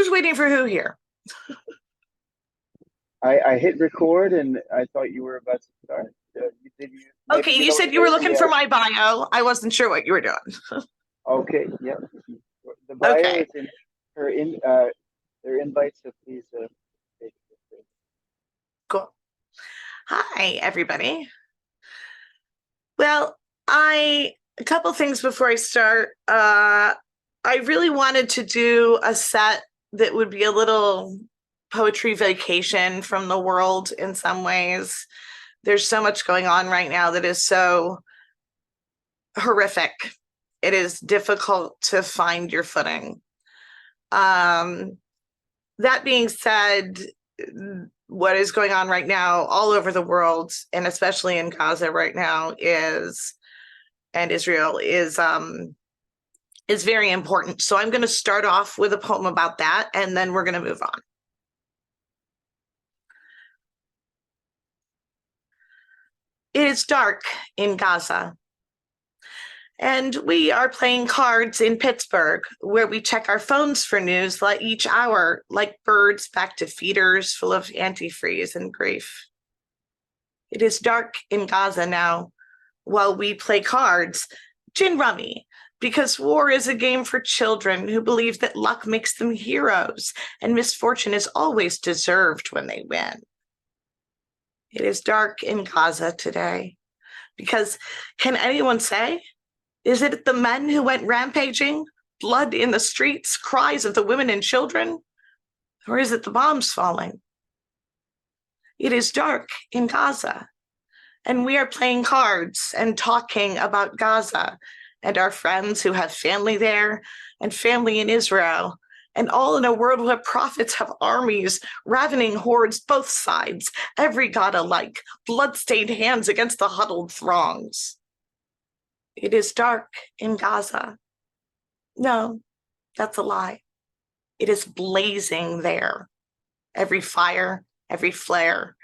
Who's waiting for who here? I hit record and I thought you were about to start. Maybe Okay, you you don't said you were hear looking me. for my bio. I wasn't sure what you were doing. Okay, yeah. The bio Okay, is in her in their invite, so please take it. cool. Hi, everybody. Well, a couple things before I start. I really wanted to do a set that would be a little poetry vacation from the world in some ways. There's so much going on right now that is so horrific. It is difficult to find your footing. That being said, what is going on right now all over the world, and especially in Gaza right now, and Israel is very important. So I'm going to start off with a poem about that, and then we're going to move on. It is dark in Gaza, and we are playing cards in Pittsburgh, where we check our phones for news like each hour, like birds back to feeders full of antifreeze and grief. It is dark in Gaza now, while we play cards, gin rummy, because war is a game for children who believe that luck makes them heroes and misfortune is always deserved when they win. It is dark in Gaza today, because can anyone say? Is it the men who went rampaging, blood in the streets, cries of the women and children? Or is it the bombs falling? It is dark in Gaza, and we are playing cards and talking about Gaza and our friends who have family there and family in Israel, and all in a world where prophets have armies, ravening hordes both sides, every god alike, blood-stained hands against the huddled throngs. It is dark in Gaza. No, that's a lie. It is blazing there. Every fire, every flare,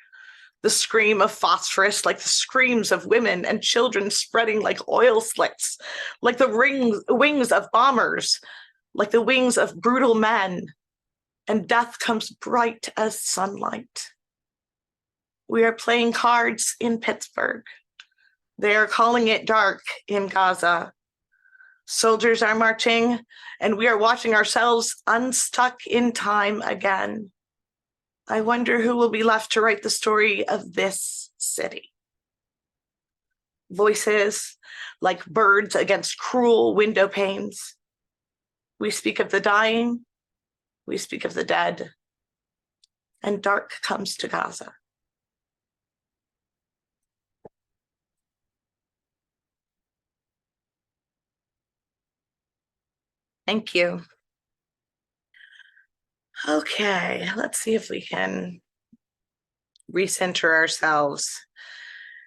the scream of phosphorus like the screams of women and children spreading like oil slicks, like the wings of bombers, like the wings of brutal men, and death comes bright as sunlight. We are playing cards in Pittsburgh. They are calling it dark in Gaza. Soldiers are marching, and we are watching ourselves unstuck in time again. I wonder who will be left to write the story of this city. Voices like birds against cruel window panes. We speak of the dying, we speak of the dead, and dark comes to Gaza. Thank you. Okay, let's see if we can recenter ourselves.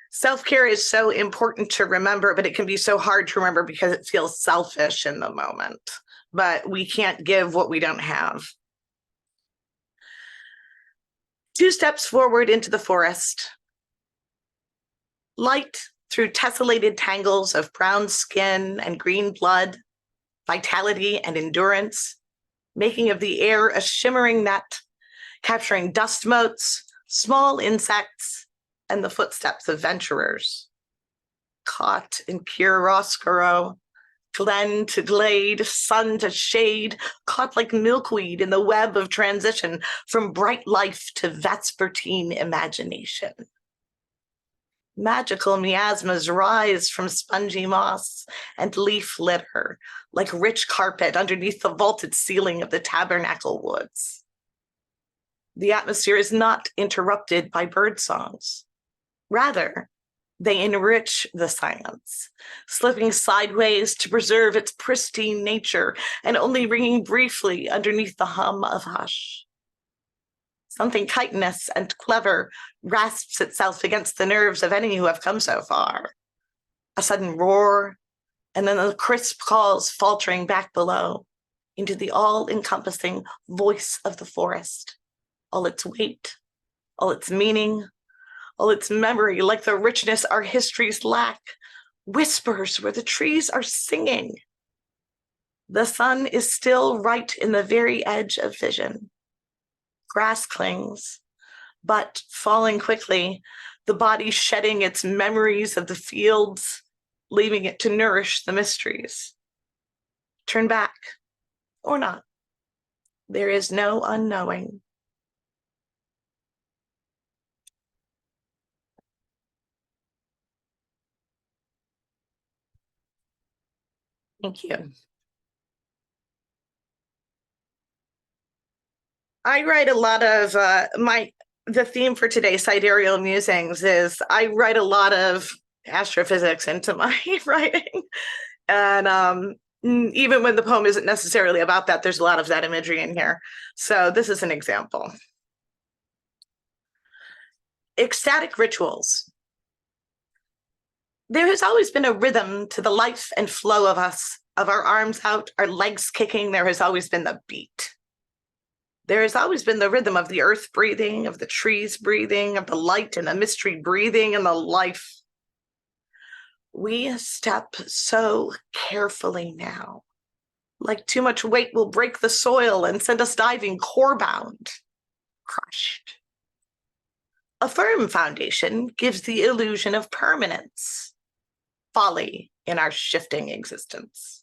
Self-care is so important to remember, but it can be so hard to remember because it feels selfish in the moment. But we can't give what we don't have. 2 steps forward into the forest. Light through tessellated tangles of brown skin and green blood, vitality and endurance, making of the air a shimmering net, capturing dust motes, small insects, and the footsteps of venturers. Caught in chiaroscuro, glen to glade, sun to shade, caught like milkweed in the web of transition from bright life to vespertine imagination. Magical miasmas rise from spongy moss and leaf litter like rich carpet underneath the vaulted ceiling of the tabernacle woods. The atmosphere is not interrupted by bird songs. Rather, they enrich the silence, slipping sideways to preserve its pristine nature and only ringing briefly underneath the hum of hush. Something chitinous and clever rasps itself against the nerves of any who have come so far. A sudden roar, and then the crisp calls faltering back below into the all-encompassing voice of the forest, all its weight, all its meaning, all its memory, like the richness our histories lack, whispers where the trees are singing. The sun is still right in the very edge of vision. Grass clings, but falling quickly, the body shedding its memories of the fields, leaving it to nourish the mysteries. Turn back, or not. There is no unknowing. Thank you. I write a lot of the theme for today's sidereal musings is I write a lot of astrophysics into my writing. And even when the poem isn't necessarily about that, there's a lot of that imagery in here. So this is an example. Ecstatic rituals. There has always been a rhythm to the life and flow of us, of our arms out, our legs kicking. There has always been the beat. There has always been the rhythm of the earth breathing, of the trees breathing, of the light and the mystery breathing, and the life. We step so carefully now, like too much weight will break the soil and send us diving core-bound, crushed. A firm foundation gives the illusion of permanence, folly in our shifting existence.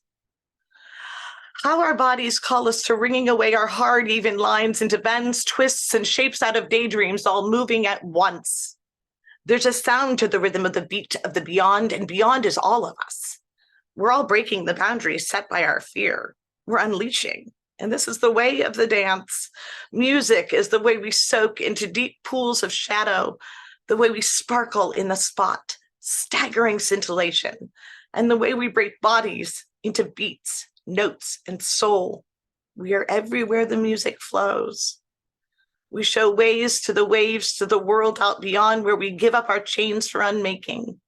How our bodies call us to wringing away our hard, even lines into bends, twists, and shapes out of daydreams, all moving at once. There's a sound to the rhythm of the beat of the beyond, and beyond is all of us. We're all breaking the boundaries set by our fear. We're unleashing, and this is the way of the dance. Music is the way we soak into deep pools of shadow, the way we sparkle in the spot, staggering scintillation, and the way we break bodies into beats, notes, and soul. We are everywhere the music flows. We show ways to the waves, to the world out beyond, where we give up our chains for unmaking.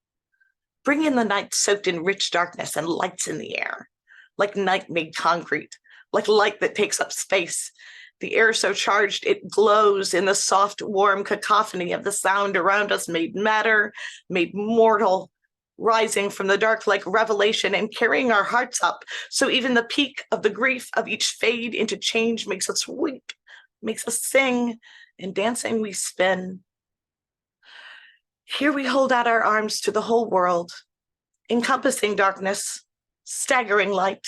Bring in the night soaked in rich darkness and lights in the air, like night made concrete, like light that takes up space. The air so charged it glows in the soft, warm cacophony of the sound around us, made matter, made mortal, rising from the dark like revelation and carrying our hearts up. So even the peak of the grief of each fade into change makes us weep, makes us sing, and dancing we spin. Here we hold out our arms to the whole world, encompassing darkness, staggering light,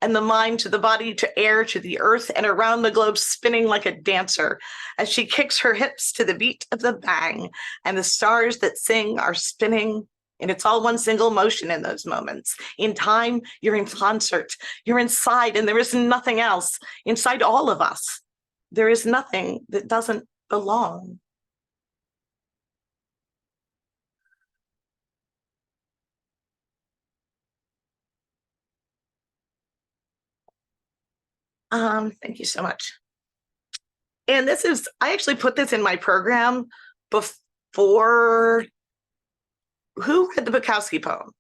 and the mind to the body, to air, to the earth, and around the globe, spinning like a dancer as she kicks her hips to the beat of the bang, and the stars that sing are spinning. And it's all one single motion in those moments. In time, you're in concert, you're inside, and there is nothing else. Inside all of us, there is nothing that doesn't belong. Thank you so much. And this is, I actually put this in my program before, who read the Bukowski poem?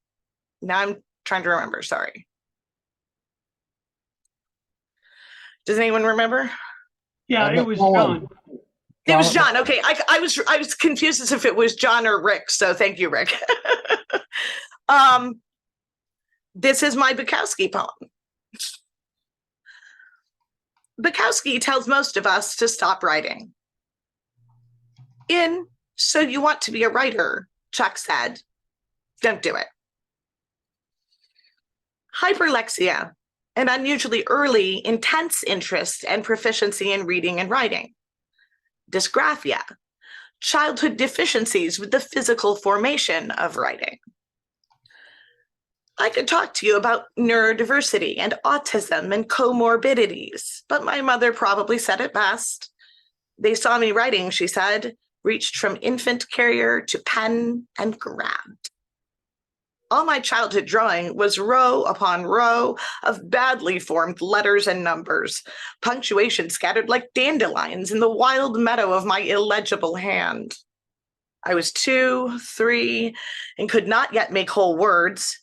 Now I'm trying to remember, sorry. Does anyone remember? Yeah, it was John. It was John. Okay, I was confused as if it was John or Rick. So thank you, Rick. This is my Bukowski poem. Bukowski tells most of us to stop writing. In So You Want to Be a Writer, Chuck said, don't do it. Hyperlexia, an unusually early, intense interest and proficiency in reading and writing. Dysgraphia, childhood deficiencies with the physical formation of writing. I could talk to you about neurodiversity and autism and comorbidities, but my mother probably said it best. They saw me writing, she said, reached from infant carrier to pen and grabbed. All my childhood drawing was row upon row of badly formed letters and numbers, punctuation scattered like dandelions in the wild meadow of my illegible hand. I was 2, 3, and could not yet make whole words,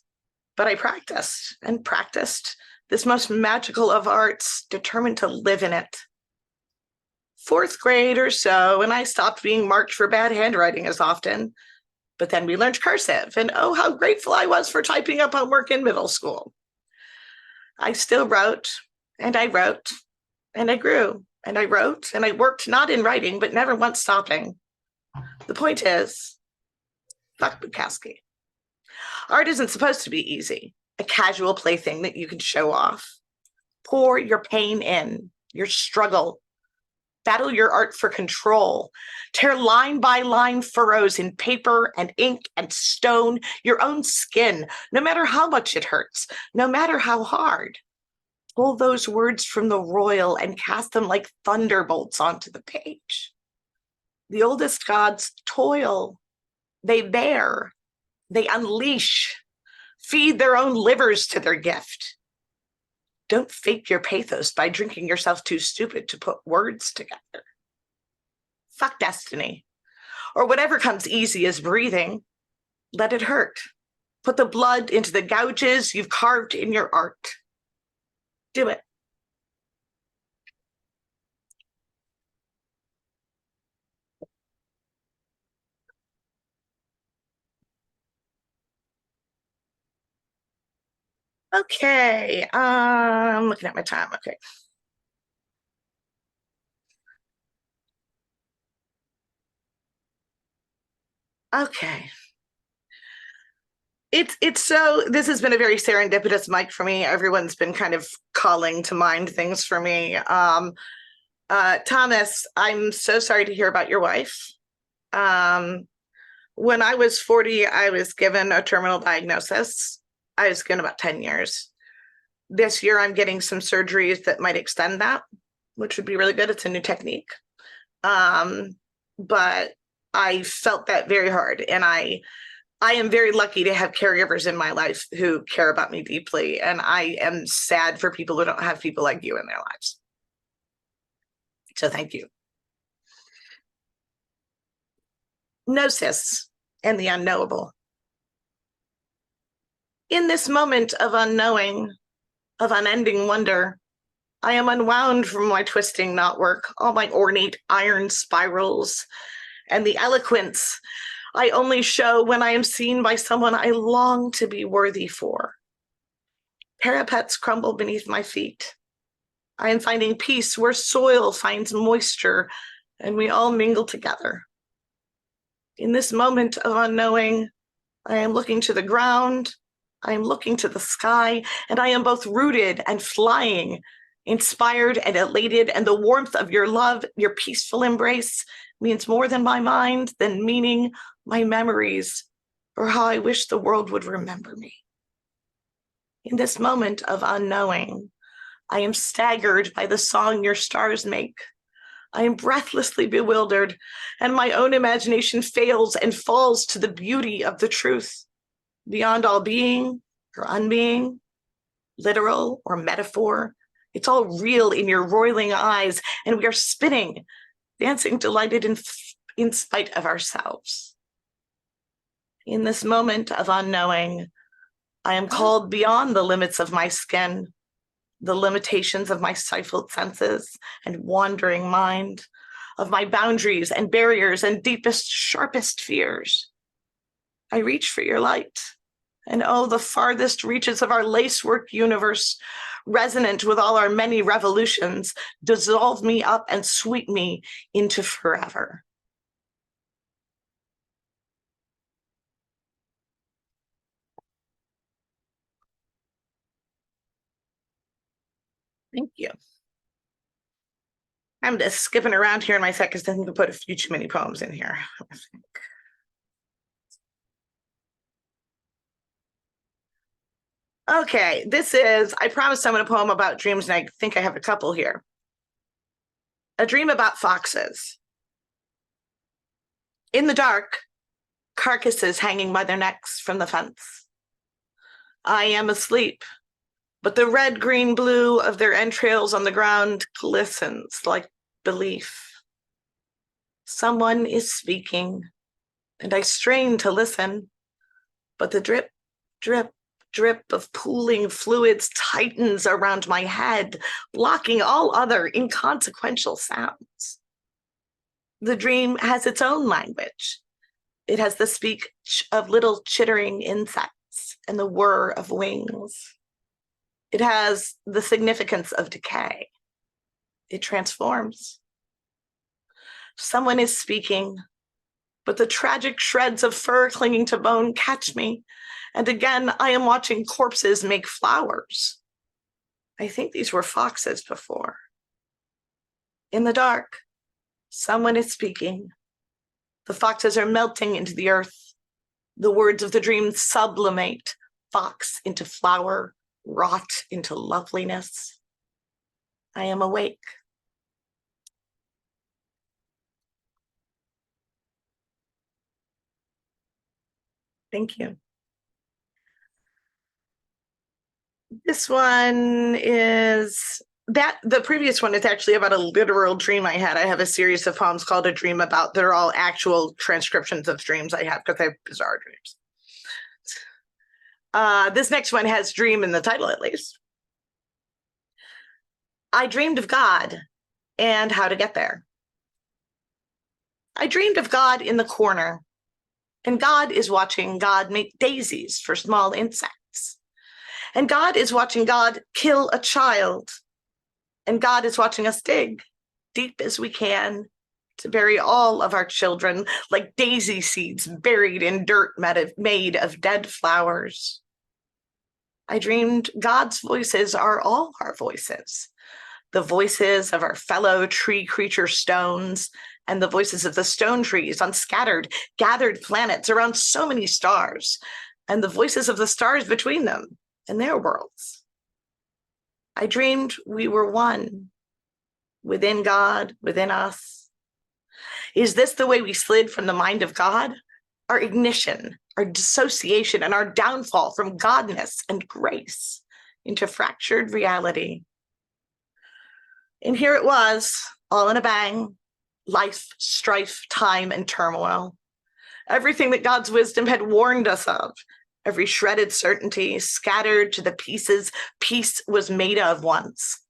but I practiced and practiced this most magical of arts, determined to live in it. 4th grade or so, and I stopped being marked for bad handwriting as often. But then we learned cursive, and oh, how grateful I was for typing up homework in middle school. I still wrote, and I wrote, and I grew, and I wrote, and I worked not in writing, but never once stopping. The point is, fuck Bukowski. Art isn't supposed to be easy, a casual plaything that you can show off. Pour your pain in, your struggle. Battle your art for control. Tear line by line furrows in paper and ink and stone, your own skin, no matter how much it hurts, no matter how hard. Pull those words from the royal and cast them like thunderbolts onto the page. The oldest gods toil. They bear. They unleash. Feed their own livers to their gift. Don't fake your pathos by drinking yourself too stupid to put words together. Fuck destiny. Or whatever comes easy as breathing. Let it hurt. Put the blood into the gouges you've carved in your art. Do it. Okay, I'm looking at my time. Okay. Okay. It's so, this has been a very serendipitous mic for me. Everyone's been kind of calling to mind things for me. Thomas, I'm so sorry to hear about your wife. When I was 40, I was given a terminal diagnosis. I was given about 10 years. This year, I'm getting some surgeries that might extend that, which would be really good. It's a new technique. But I felt that very hard. And I am very lucky to have caregivers in my life who care about me deeply. And I am sad for people who don't have people like you in their lives. So thank you. Gnosis and the unknowable. In this moment of unknowing, of unending wonder, I am unwound from my twisting knotwork, all my ornate iron spirals, and the eloquence I only show when I am seen by someone I long to be worthy for. Parapets crumble beneath my feet. I am finding peace where soil finds moisture, and we all mingle together. In this moment of unknowing, I am looking to the ground, I am looking to the sky, and I am both rooted and flying, inspired and elated, and the warmth of your love, your peaceful embrace, means more than my mind, than meaning, my memories, or how I wish the world would remember me. In this moment of unknowing, I am staggered by the song your stars make. I am breathlessly bewildered, and my own imagination fails and falls to the beauty of the truth. Beyond all being or unbeing, literal or metaphor, it's all real in your roiling eyes, and we are spinning, dancing delighted in spite of ourselves. In this moment of unknowing, I am called beyond the limits of my skin, the limitations of my stifled senses and wandering mind, of my boundaries and barriers and deepest, sharpest fears. I reach for your light, and oh, the farthest reaches of our lacework universe, resonant with all our many revolutions, dissolve me up and sweep me into forever. Thank you. I'm just skipping around here in my set because I think I put a few too many poems in here. I think. Okay, this is, I promised someone a poem about dreams, and I think I have a couple here. A dream about foxes. In the dark, carcasses hanging by their necks from the fence. I am asleep, but the red, green, blue of their entrails on the ground glistens like belief. Someone is speaking, and I strain to listen, but the drip, drip, drip of pooling fluids tightens around my head, blocking all other inconsequential sounds. The dream has its own language. It has the speech of little chittering insects and the whir of wings. It has the significance of decay. It transforms. Someone is speaking, but the tragic shreds of fur clinging to bone catch me. And again, I am watching corpses make flowers. I think these were foxes before. In the dark, someone is speaking. The foxes are melting into the earth. The words of the dream sublimate, fox into flower, rot into loveliness. I am awake. Thank you. This one is the previous one is actually about a literal dream I had. I have a series of poems called A Dream About. They're all actual transcriptions of dreams I have because I have bizarre dreams. This next one has dream in the title, at least. I dreamed of God and how to get there. I dreamed of God in the corner, and God is watching God make daisies for small insects. And God is watching God kill a child. And God is watching us dig deep as we can to bury all of our children like daisy seeds buried in dirt made of dead flowers. I dreamed God's voices are all our voices, the voices of our fellow tree creature stones and the voices of the stone trees on gathered planets around so many stars, and the voices of the stars between them and their worlds. I dreamed we were one, within God, within us. Is this the way we slid from the mind of God? Our ignition, our dissociation, and our downfall from godness and grace into fractured reality. And here it was, all in a bang, life, strife, time, and turmoil. Everything that God's wisdom had warned us of, every shredded certainty scattered to the pieces peace was made of once,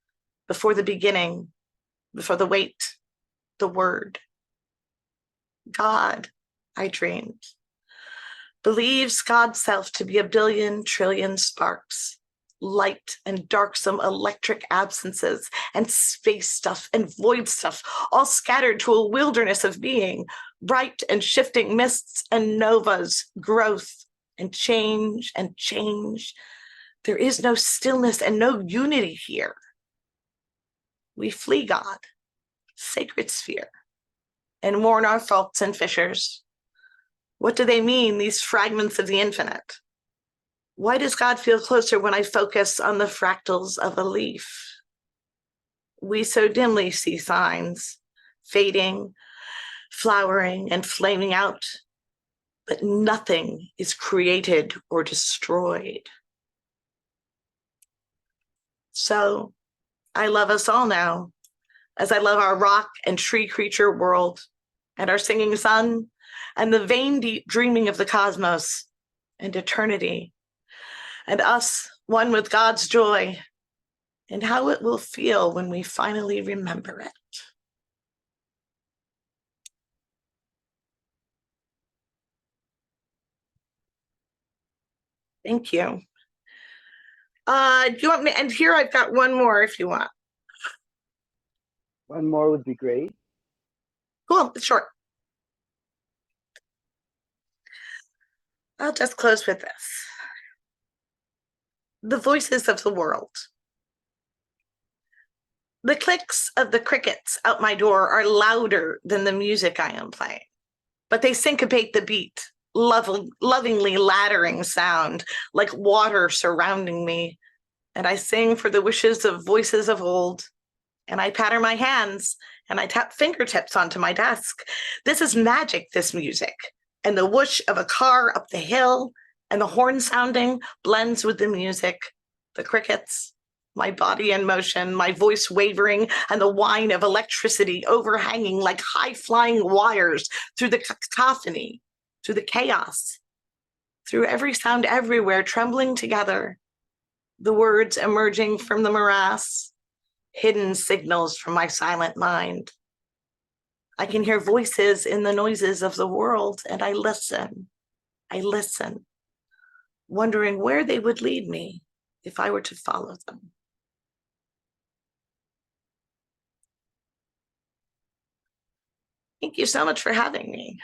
before the beginning, before the wait, the word. God, I dreamed, believes God's self to be a billion trillion sparks, light and darksome electric absences, and space stuff and void stuff, all scattered to a wilderness of being, bright and shifting mists and novas, growth and change and change. There is no stillness and no unity here. We flee God, sacred sphere, and mourn our faults and fissures. What do they mean, these fragments of the infinite? Why does God feel closer when I focus on the fractals of a leaf? We so dimly see signs, fading, flowering, and flaming out, but nothing is created or destroyed. So I love us all now, as I love our rock and tree creature world, and our singing sun, and the vain deep dreaming of the cosmos and eternity, and us, one with God's joy, and how it will feel when we finally remember it. Thank you. Do you want me, and here I've got one more if you want. One more would be great. Cool, it's short. I'll just close with this. The voices of the world. The clicks of the crickets out my door are louder than the music I am playing, but they syncopate the beat, lovingly laddering sound like water surrounding me. And I sing for the wishes of voices of old, and I patter my hands and I tap fingertips onto my desk. This is magic, this music. And the whoosh of a car up the hill and the horn sounding blends with the music, the crickets, my body in motion, my voice wavering, and the whine of electricity overhanging like high-flying wires through the cacophony, through the chaos, through every sound everywhere, trembling together, the words emerging from the morass, hidden signals from my silent mind. I can hear voices in the noises of the world, and I listen, wondering where they would lead me if I were to follow them. Thank you so much for having me.